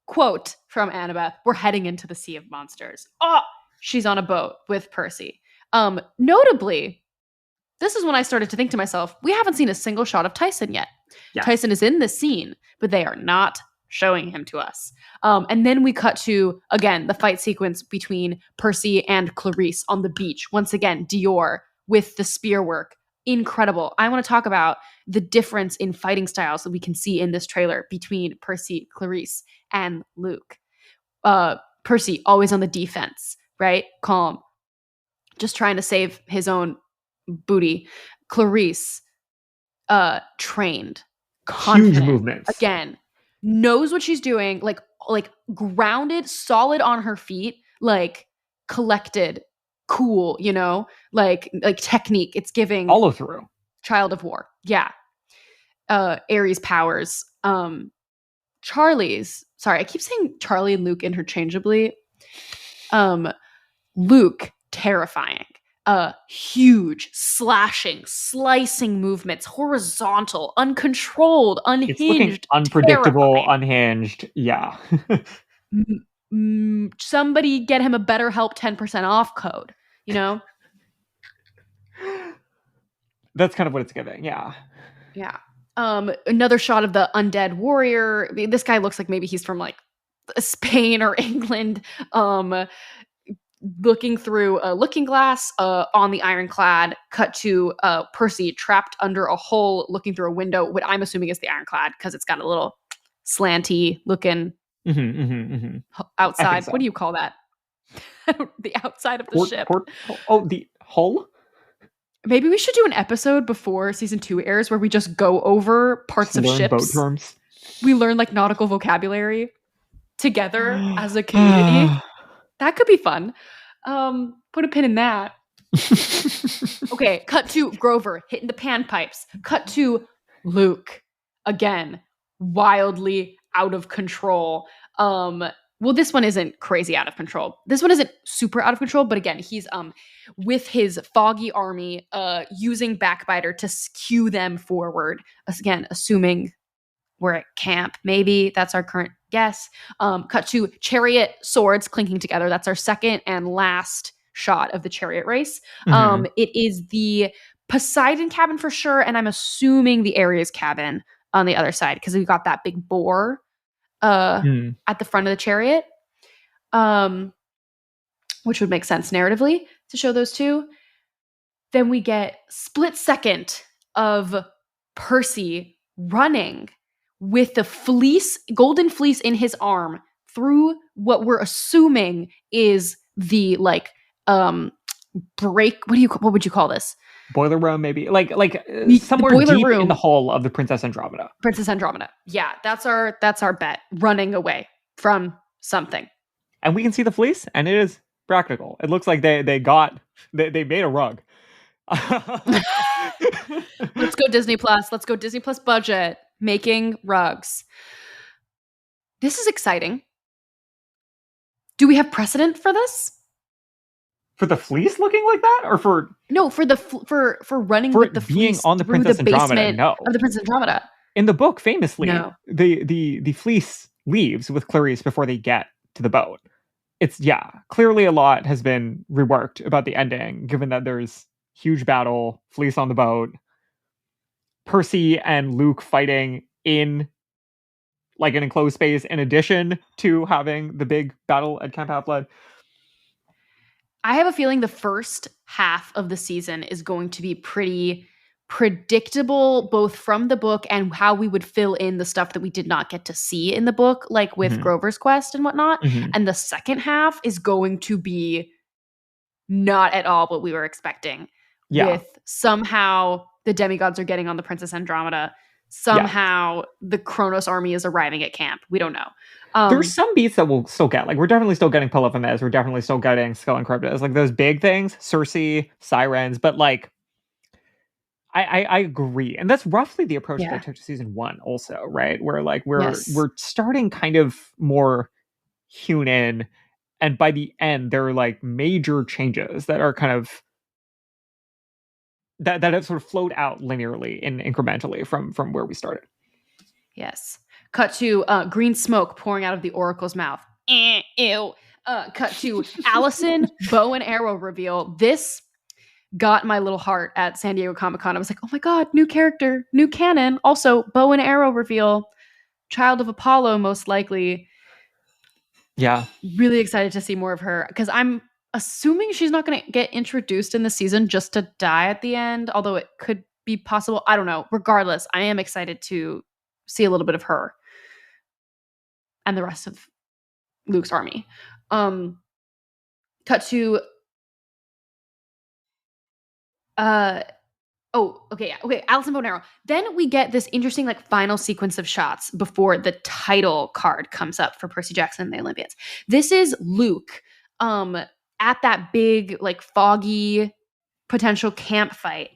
Quote from Annabeth, we're heading into the Sea of Monsters. Oh, she's on a boat with Percy. Notably, this is when I started to think to myself, we haven't seen a single shot of Tyson yet. Yeah. Tyson is in this scene, but they are not showing him to us. And then we cut to, again, the fight sequence between Percy and Clarice on the beach. Once again, Dior with the spear work. Incredible. I want to talk about the difference in fighting styles that we can see in this trailer between Percy, Clarice, and Luke. Percy, always on the defense, right? Calm. Just trying to save his own booty. Clarice, trained. Confident. Huge movements. Again, knows what she's doing, like grounded, solid on her feet, like collected, cool, like technique. It's giving follow through. Child of War. Yeah. Ares powers. Charlie's, sorry, I keep saying Charlie and Luke interchangeably. Luke, terrifying. Huge, slashing, slicing movements, horizontal, uncontrolled, unhinged, it's looking unpredictable, terrifying. Unhinged. Yeah. Somebody get him a better help 10% off code, That's kind of what it's giving. Yeah. Yeah. Another shot of the undead warrior. This guy looks like maybe he's from like Spain or England. looking through a looking glass on the ironclad. Cut to Percy trapped under a hole looking through a window, what I'm assuming is the ironclad because it's got a little slanty looking I think outside. so. What do you call that? The outside of the ship. The hull? Maybe we should do an episode before season 2 airs where we just go over parts of Learn ships. boat terms. We learn like nautical vocabulary together as a community. That could be fun. Put a pin in that. Okay, cut to Grover hitting the panpipes. Cut to Luke again, wildly out of control. Well, this one isn't crazy out of control. This one isn't super out of control, but again, he's with his foggy army using Backbiter to skew them forward. Again, assuming we're at camp. Maybe that's our current guess. Cut to chariot swords clinking together. That's our second and last shot of the chariot race. It is the Poseidon cabin for sure, and I'm assuming the Ares cabin on the other side because we've got that big boar at the front of the chariot, which would make sense narratively to show those two. Then we get split second of Percy running with the fleece, golden fleece in his arm through what we're assuming is the break. What would you call this? Boiler room, maybe like somewhere deep in the hull of the Princess Andromeda. Princess Andromeda. Yeah, that's our bet. Running away from something. And we can see the fleece, and it is practical. It looks like they made a rug. Let's go Disney Plus. Let's go Disney Plus budget. Making rugs. This is exciting. Do we have precedent for this? For the fleece looking like that, or for running for with the being fleece on the Princess Andromeda? No, of the Princess Andromeda. In the book, famously, No. the fleece leaves with Clarice before they get to the boat. It's clearly a lot has been reworked about the ending, given that there's huge battle, fleece on the boat, Percy and Luke fighting in like an enclosed space, in addition to having the big battle at Camp Half-Blood. I have a feeling the first half of the season is going to be pretty predictable, both from the book and how we would fill in the stuff that we did not get to see in the book, like with Grover's quest and whatnot. And the second half is going to be not at all what we were expecting. With somehow the demigods are getting on the Princess Andromeda. Somehow the Kronos army is arriving at camp. We don't know. There's some beats that we'll still get. Like, we're definitely still getting Polyphemus. We're definitely still getting Skull and Cryptus. Like, those big things, Circe, Sirens. But, like, I agree. And that's roughly the approach that I took to season 1 also, right? Where, like, we're starting kind of more hewn in. And by the end, there are, like, major changes that are kind of that have sort of flowed out linearly and incrementally from where we started. Yes. Cut to green smoke pouring out of the Oracle's mouth. Ew. Cut to Allison bow and arrow reveal. This got my little heart at San Diego Comic-Con. I was like, oh my God, new character, new canon. Also, bow and arrow reveal. Child of Apollo, most likely. Yeah. Really excited to see more of her because I'm assuming she's not going to get introduced in the season just to die at the end, although it could be possible. I don't know. Regardless, I am excited to see a little bit of her and the rest of Luke's army. Cut to Allison Bonero. Then we get this interesting like final sequence of shots before the title card comes up for Percy Jackson and the Olympians. This is Luke at that big like foggy potential camp fight,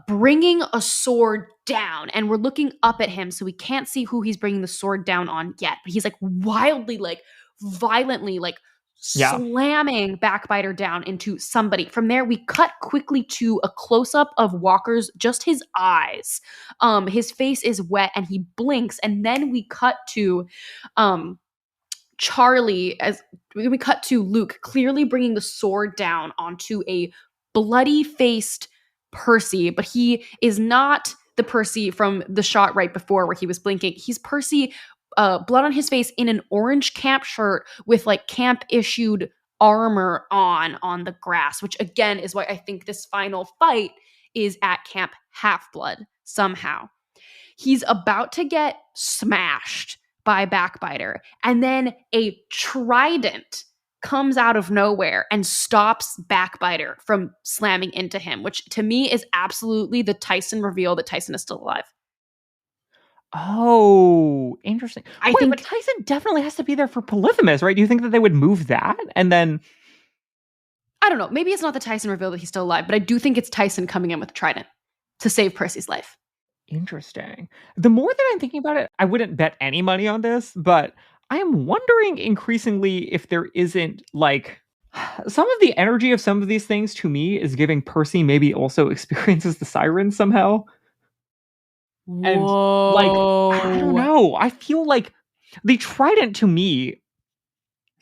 bringing a sword down, and we're looking up at him so we can't see who he's bringing the sword down on yet, but he's like wildly like violently like slamming Backbiter down into somebody. From there we cut quickly to a close-up of Walker's, just his eyes. His face is wet and he blinks, and then we cut to Charlie, as we cut to Luke clearly bringing the sword down onto a bloody-faced Percy, but he is not the Percy from the shot right before where he was blinking. He's Percy, blood on his face in an orange camp shirt with like camp issued armor on the grass, which again is why I think this final fight is at Camp Half-Blood somehow. He's about to get smashed by Backbiter, and then a trident comes out of nowhere and stops Backbiter from slamming into him, which to me is absolutely the Tyson reveal that Tyson is still alive. Oh, interesting. I think but Tyson definitely has to be there for Polyphemus, right? Do you think that they would move that and then? I don't know. Maybe it's not the Tyson reveal that he's still alive, but I do think it's Tyson coming in with a trident to save Percy's life. Interesting. The more that I'm thinking about it, I wouldn't bet any money on this, but I am wondering increasingly if there isn't like some of the energy of some of these things to me is giving Percy maybe also experiences the sirens somehow. And like, I don't know. I feel like the trident to me,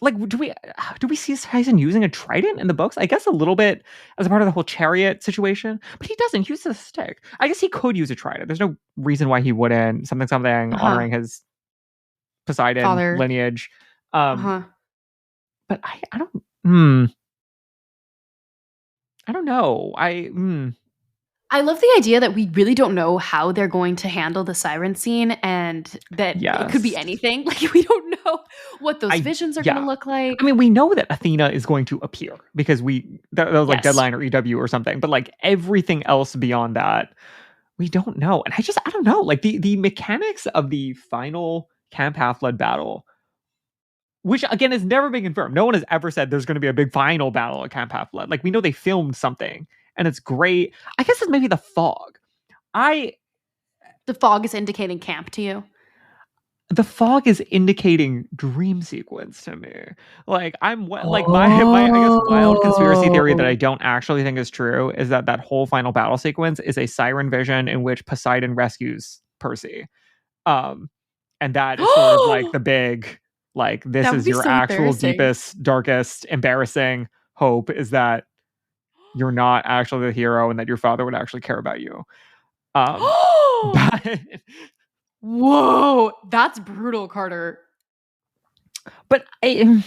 like, do we see Tyson using a trident in the books? I guess a little bit as a part of the whole chariot situation, but he doesn't use a stick. I guess he could use a trident. There's no reason why he wouldn't. Something honoring his Poseidon father lineage. But I don't. I don't know. I love the idea that we really don't know how they're going to handle the siren scene, and that it could be anything. Like, we don't know what those visions are going to look like. I mean, we know that Athena is going to appear because that was like Deadline or EW or something, but like everything else beyond that, we don't know. And I don't know. Like the mechanics of the final Camp Half-Blood battle, which again has never been confirmed. No one has ever said there's going to be a big final battle at Camp Half-Blood. Like, we know they filmed something. And it's great. I guess it's maybe the fog. The fog is indicating camp to you? The fog is indicating dream sequence to me. Like, my I guess wild conspiracy theory that I don't actually think is true is that whole final battle sequence is a siren vision in which Poseidon rescues Percy. And that is sort of like the big, like, this is your actual deepest, darkest, embarrassing hope, is that you're not actually the hero and that your father would actually care about you. But, whoa, that's brutal, Carter. But it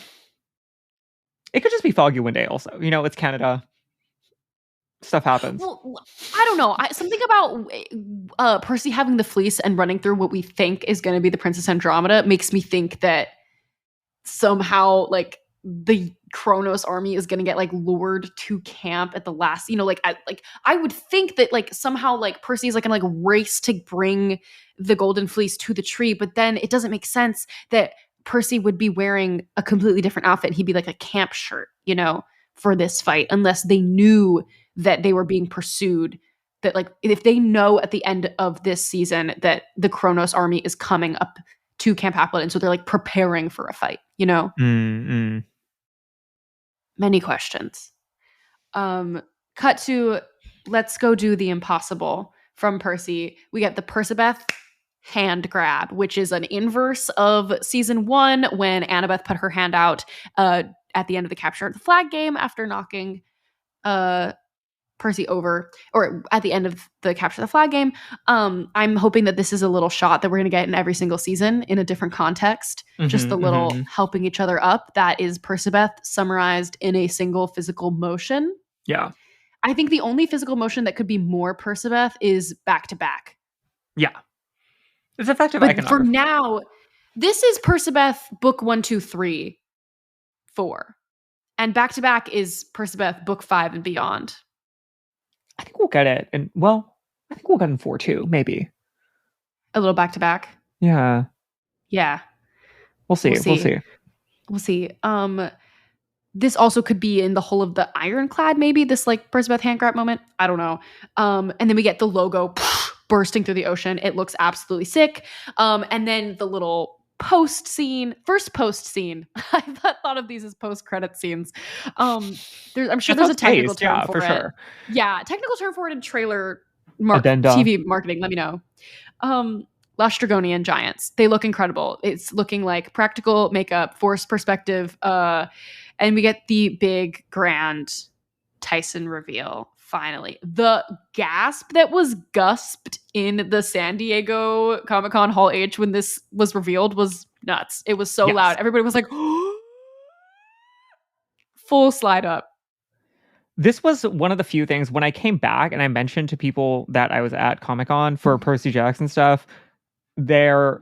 could just be foggy one day also. You know, it's Canada. Stuff happens. Well, I don't know. Something about Percy having the fleece and running through what we think is going to be the Princess Andromeda makes me think that somehow, like, the Kronos army is going to get like lured to camp at the last, I would think that like somehow like Percy is like going to like race to bring the golden fleece to the tree, but then it doesn't make sense that Percy would be wearing a completely different outfit. He'd be like a camp shirt, for this fight, unless they knew that they were being pursued. That like, if they know at the end of this season that the Kronos army is coming up to Camp Half-Blood, and so they're like preparing for a fight, Many questions. Cut to, let's go do the impossible from Percy. We get the Percabeth hand grab, which is an inverse of season 1 when Annabeth put her hand out at the end of the capture of the flag game after knocking Percy over, or at the end of the capture the flag game. I'm hoping that this is a little shot that we're going to get in every single season in a different context. Just the little helping each other up. That is Percabeth summarized in a single physical motion. Yeah. I think the only physical motion that could be more Percabeth is back to back. Yeah. It's effective. But for now, this is Percabeth book 1, 2, 3, 4. And back to back is Percabeth book 5 and beyond. I think we'll get it. And I think we'll get in 4 too, maybe. A little back to back. Yeah. Yeah. We'll see. We'll see. This also could be in the whole of the Ironclad, maybe, this like Percabeth hand grab moment. I don't know. And then we get the logo bursting through the ocean. It looks absolutely sick. And then the little first post scene. I thought of these as post-credit scenes. I'm sure there's a technical term for it. Sure. Yeah, technical term for it in trailer TV marketing. Let me know. Lush Dragonian giants. They look incredible. It's looking like practical makeup, forced perspective, and we get the big grand Tyson reveal. Finally, the gasp that was gusped in the San Diego Comic-Con Hall H when this was revealed was nuts. It was so loud. Everybody was like, full slide up. This was one of the few things when I came back and I mentioned to people that I was at Comic-Con for Percy Jackson stuff, this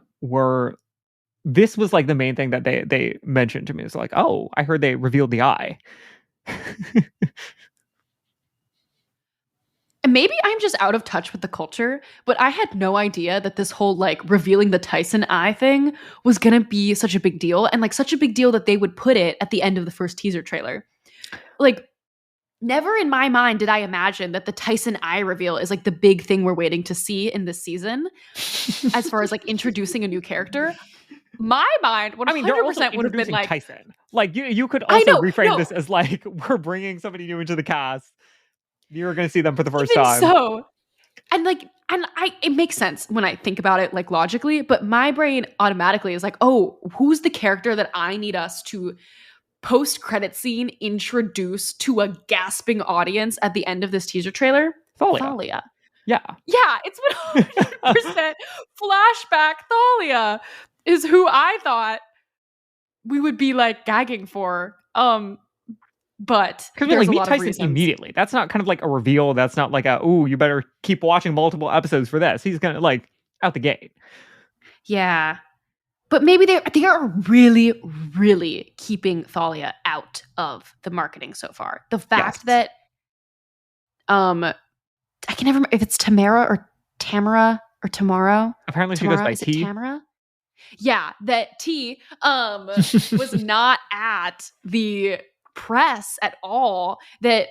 was like the main thing that they mentioned to me. It's like, oh, I heard they revealed the eye. And maybe I'm just out of touch with the culture, but I had no idea that this whole like revealing the Tyson eye thing was going to be such a big deal, and like such a big deal that they would put it at the end of the first teaser trailer. Like, never in my mind did I imagine that the Tyson eye reveal is like the big thing we're waiting to see in this season as far as like introducing a new character. My mind 100% would have been like Tyson. Like you could also reframe this as like we're bringing somebody new into the cast. You're going to see them for the first time. So, it makes sense when I think about it, like logically, but my brain automatically is like, oh, who's the character that I need us to post-credit scene introduce to a gasping audience at the end of this teaser trailer? Thalia. Yeah. Yeah, it's 100% flashback. Thalia is who I thought we would be like gagging for. But because we meet Tyson immediately. That's not kind of like a reveal. That's not like you better keep watching multiple episodes for this. He's gonna like out the gate. Yeah, but maybe they are really, really keeping Thalia out of the marketing so far. The fact that I can never remember if it's Tamara or Tamara or Tomorrow. Apparently, Tamara, she goes by is T. It Tamara? Yeah, that T was not at the press at all, that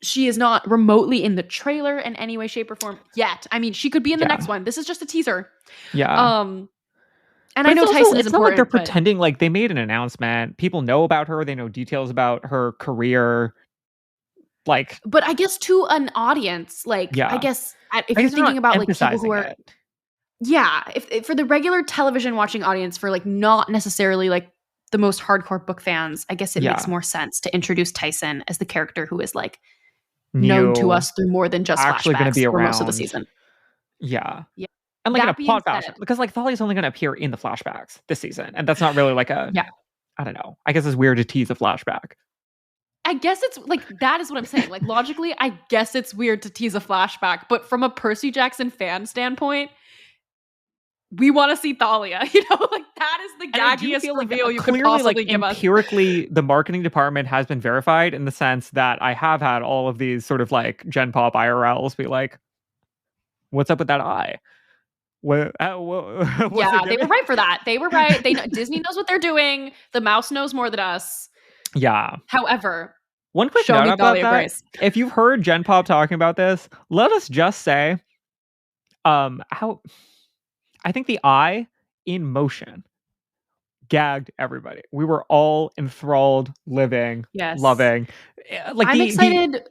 she is not remotely in the trailer in any way, shape, or form yet. I mean, she could be in the next one. This is just a teaser. Yeah. And I know Tyson is important. It's not like they're pretending like they made an announcement. People know about her. They know details about her career. Like, but I guess to an audience, like, I guess if you're thinking about like people who are, if for the regular television watching audience, for like not necessarily like the most hardcore book fans, I guess it makes more sense to introduce Tyson as the character who is like known to us through more than just actually going to be around for most of the season. Yeah. And like in a plot fashion, because like Thalia's only going to appear in the flashbacks this season, and that's not really like a I don't know. I guess it's weird to tease a flashback. I guess it's like, that is what I'm saying. Like logically, I guess it's weird to tease a flashback, but from a Percy Jackson fan standpoint, we want to see Thalia, like that is the gaggiest reveal you could possibly give us. Empirically, the marketing department has been verified in the sense that I have had all of these sort of like Gen Pop IRLs be like, what's up with that eye? They were right for that. They were right. Disney knows what they're doing. The mouse knows more than us. Yeah. However, one quick note about that. Grace. If you've heard Gen Pop talking about this, let us just say, how I think the eye in motion gagged everybody. We were all enthralled, living, loving. Like I'm excited.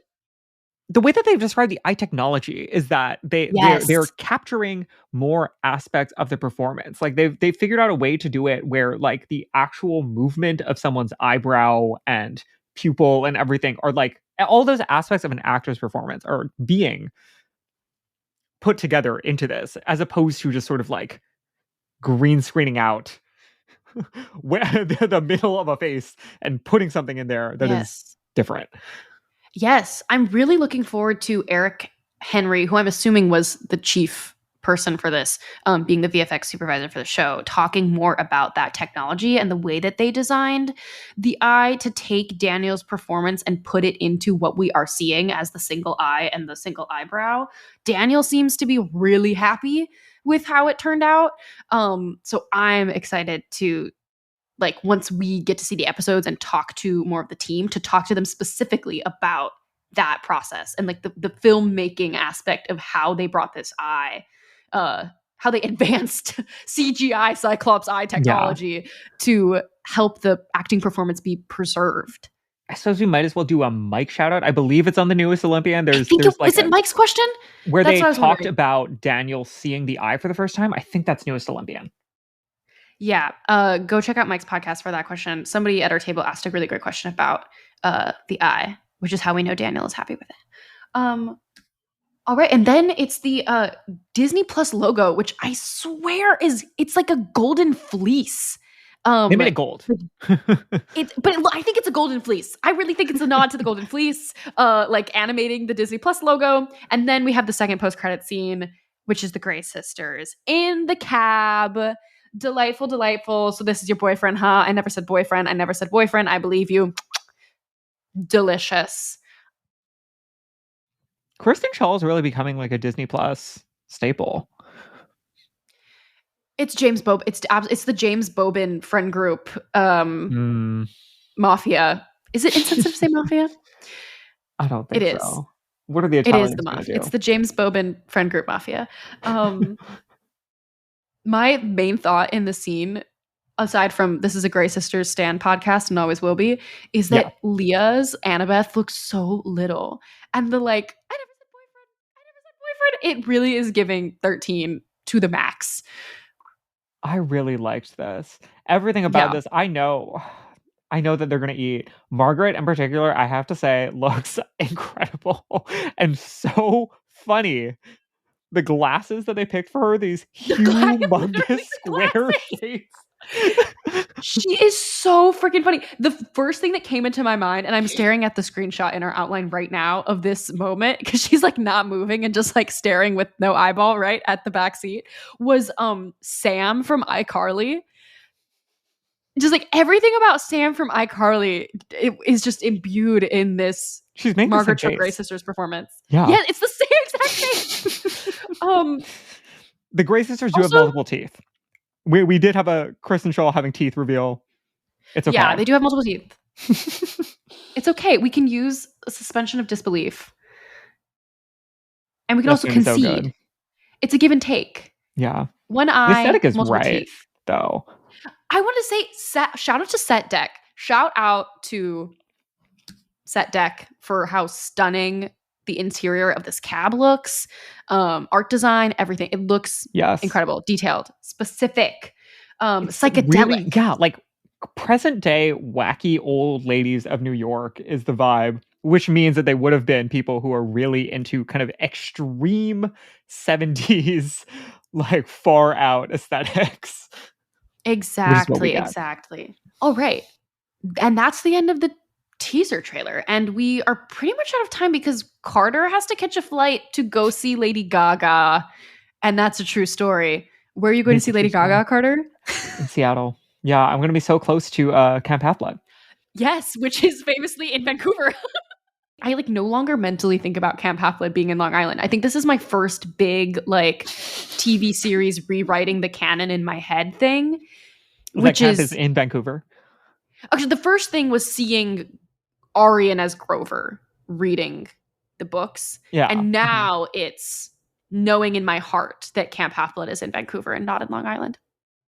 The way that they've described the eye technology is that they're capturing more aspects of the performance. Like they've figured out a way to do it where like the actual movement of someone's eyebrow and pupil and everything are like all those aspects of an actor's performance are being put together into this, as opposed to just sort of like green screening out the middle of a face and putting something in there that is different. Yes, I'm really looking forward to Eric Henry, who I'm assuming was the chief person for this, being the VFX supervisor for the show, talking more about that technology and the way that they designed the eye to take Daniel's performance and put it into what we are seeing as the single eye and the single eyebrow. Daniel seems to be really happy with how it turned out. So I'm excited to, like, once we get to see the episodes and talk to more of the team, to talk to them specifically about that process and like the filmmaking aspect of how they brought this eye, how they advanced CGI Cyclops eye technology to help the acting performance be preserved. I suppose we might as well do a Mike shout out. I believe it's on the Newest Olympian. Is it Mike's question? Where they talked about Daniel seeing the eye for the first time. I think that's Newest Olympian. Yeah. Go check out Mike's podcast for that question. Somebody at our table asked a really great question about the eye, which is how we know Daniel is happy with it. All right. And then it's the Disney Plus logo, which I swear it's like a golden fleece. They made it gold. I think it's a golden fleece. I really think it's a nod to the golden fleece, like animating the Disney Plus logo. And then we have the second post-credit scene, which is the Grey sisters in the cab. Delightful, delightful. So this is your boyfriend, huh? I never said boyfriend. I never said boyfriend. I believe you. Delicious. Kristen Shaw is really becoming like a Disney Plus staple. It's James Bob. It's the James Bobin friend group mafia. Is it insensitive to say mafia? I don't think it so. Is. What are the Italians going to do? It's the James Bobin friend group mafia. My main thought in the scene, aside from this is a Grey Sisters Stan podcast and always will be, is that Leah's Annabeth looks so little. And the like, I never said boyfriend. It really is giving 13 to the max. I really liked this. Everything about this, I know that they're going to eat. Margaret, in particular, I have to say, looks incredible and so funny. The glasses that they picked for her, these humongous square shapes. She is so freaking funny. The first thing that came into my mind, and I'm staring at the screenshot in our outline right now of this moment, because she's like not moving and just like staring with no eyeball right at the back seat, was Sam from iCarly. Just like everything about Sam from iCarly is just imbued in this. She's making Margaret Cho Grey Sisters performance. Yeah, it's the same exact thing. The Grey Sisters do have multiple teeth. We did have a Kristen Shaw having teeth reveal. It's okay. Yeah, they do have multiple teeth. It's okay. We can use a suspension of disbelief. And we can also concede. So it's a give and take. Yeah. One eye, the aesthetic is multiple right, teeth. Though. I want to say shout out to Set Deck. Shout out to Set Deck for how stunning the interior of this cab looks. Art design, everything. It looks incredible, detailed, specific, psychedelic. Really, like present day wacky old ladies of New York is the vibe, which means that they would have been people who are really into kind of extreme 70s, like far out aesthetics. Exactly. All right. And that's the end of the teaser trailer. And we are pretty much out of time because Carter has to catch a flight to go see Lady Gaga. And that's a true story. Where are you going to see Lady Gaga, Carter? In Seattle. Yeah, I'm going to be so close to Camp Half-Blood. Yes, which is famously in Vancouver. I like no longer mentally think about Camp Half-Blood being in Long Island. I think this is my first big like TV series rewriting the canon in my head thing. Which is in Vancouver. Actually, the first thing was seeing Arian as Grover reading the books. Yeah. And now it's knowing in my heart that Camp Half-Blood is in Vancouver and not in Long Island.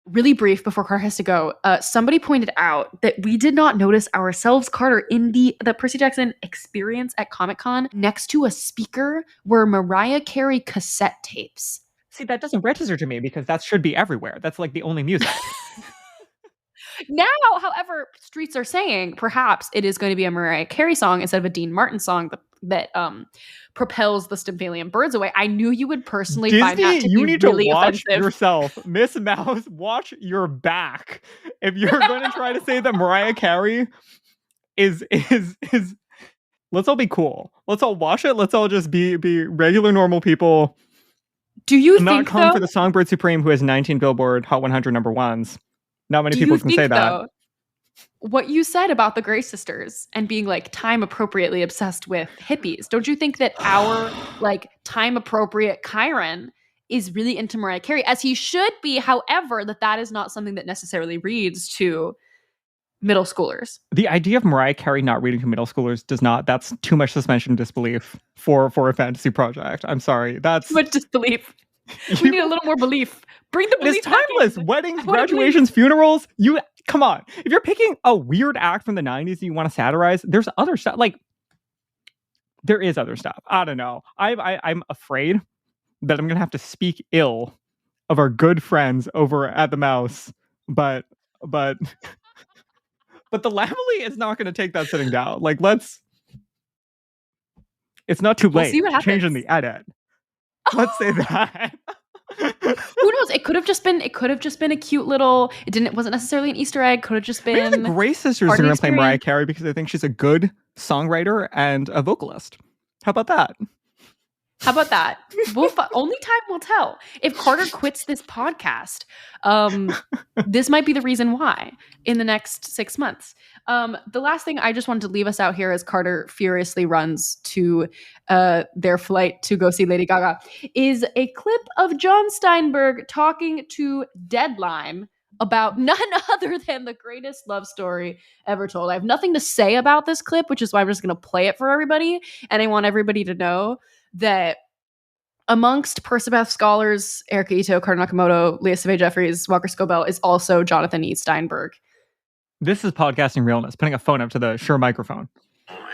Really brief before Carter has to go. Somebody pointed out that we did not notice ourselves, Carter, in the Percy Jackson experience at Comic-Con next to a speaker were Mariah Carey cassette tapes. See, that doesn't register to me because that should be everywhere. That's like the only music. Now, however, streets are saying perhaps it is going to be a Mariah Carey song instead of a Dean Martin song that propels the Stymphalian birds away. I knew you would personally find that to you be need really to watch offensive. Yourself. Miss Mouse, watch your back. If you're going to try to say that Mariah Carey is let's all be cool. Let's all watch it. Let's all just be regular normal people. Do you not think come for the Songbird Supreme who has 19 Billboard Hot 100 number ones? Not many people can say that. What you said about the Grey Sisters and being like time appropriately obsessed with hippies, don't you think that our like time appropriate Chiron is really into Mariah Carey, as he should be? However, that is not something that necessarily reads to middle schoolers. The idea of Mariah Carey not reading to middle schoolers that's too much suspension of disbelief for a fantasy project. I'm sorry. That's too much disbelief. We need a little more belief. Bring the belief. It's timeless. Weddings, graduations, funerals. Come on. If you're picking a weird act from the 90s that you want to satirize, there's other stuff. Like, there is other stuff. I don't know. I'm afraid that I'm going to have to speak ill of our good friends over at the Mouse. But the Lamely is not going to take that sitting down. Like, it's not too late. See what happens. Changing the edit. Let's say that. Who knows? It could have just been a cute little. It wasn't necessarily an Easter egg. Could have just been. Maybe the Gray sisters are going to play Mariah Carey because I think she's a good songwriter and a vocalist. How about that? Only time will tell. If Carter quits this podcast, this might be the reason why in the next 6 months. The last thing I just wanted to leave us out here as Carter furiously runs to their flight to go see Lady Gaga is a clip of John Steinberg talking to Deadline about none other than the greatest love story ever told. I have nothing to say about this clip, which is why I'm just going to play it for everybody. And I want everybody to know that amongst Persebeth scholars, Erica Ito, Carter Nakamoto, Leah Savay-Jeffries, Walker Scobell is also Jonathan E. Steinberg. This is podcasting realness, putting a phone up to the Shure microphone.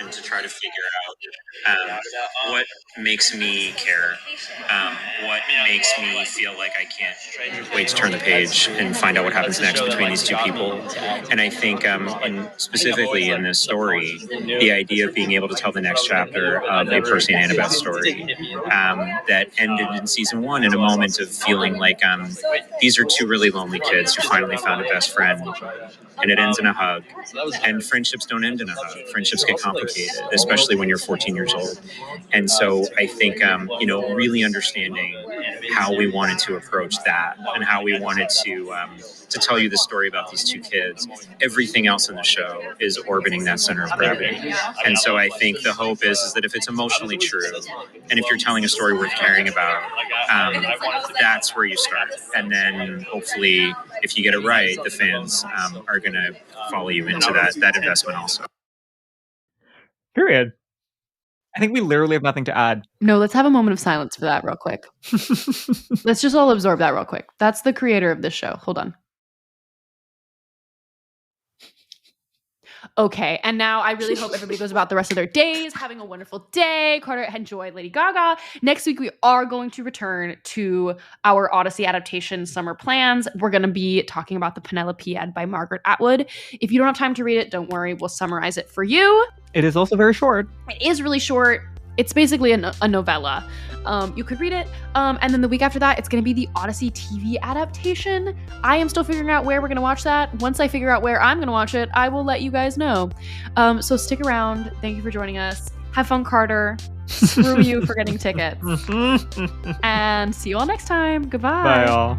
And to try to figure out what makes me care, what makes me feel like I can't wait to turn the page and find out what happens next between these two people. And I think specifically in this story, the idea of being able to tell the next chapter of a Percy and Annabeth story that ended in season 1 in a moment of feeling like these are two really lonely kids who finally found a best friend. And it ends in a hug. And friendships don't end in a hug. Friendships get complicated, especially when you're 14 years old. And so I think, really understanding how we wanted to approach that and how we wanted to tell you the story about these two kids. Everything else in the show is orbiting that center of gravity. And so I think the hope is that if it's emotionally true, and if you're telling a story worth caring about, that's where you start. And then hopefully, if you get it right, the fans are going to follow you into that investment also. Period. I think we literally have nothing to add. No, let's have a moment of silence for that real quick. Let's just all absorb that real quick. That's the creator of this show. Hold on. Okay, and now I really hope everybody goes about the rest of their days having a wonderful day. Carter, enjoy Lady Gaga. Next week, we are going to return to our Odyssey adaptation summer plans. We're going to be talking about the Penelope ad by Margaret Atwood. If you don't have time to read it, don't worry. We'll summarize it for you. It is also very short. It is really short. It's basically a novella. You could read it. And then the week after that, it's going to be the Odyssey TV adaptation. I am still figuring out where we're going to watch that. Once I figure out where I'm going to watch it, I will let you guys know. So stick around. Thank you for joining us. Have fun, Carter. Screw you for getting tickets. And see you all next time. Goodbye. Bye, all.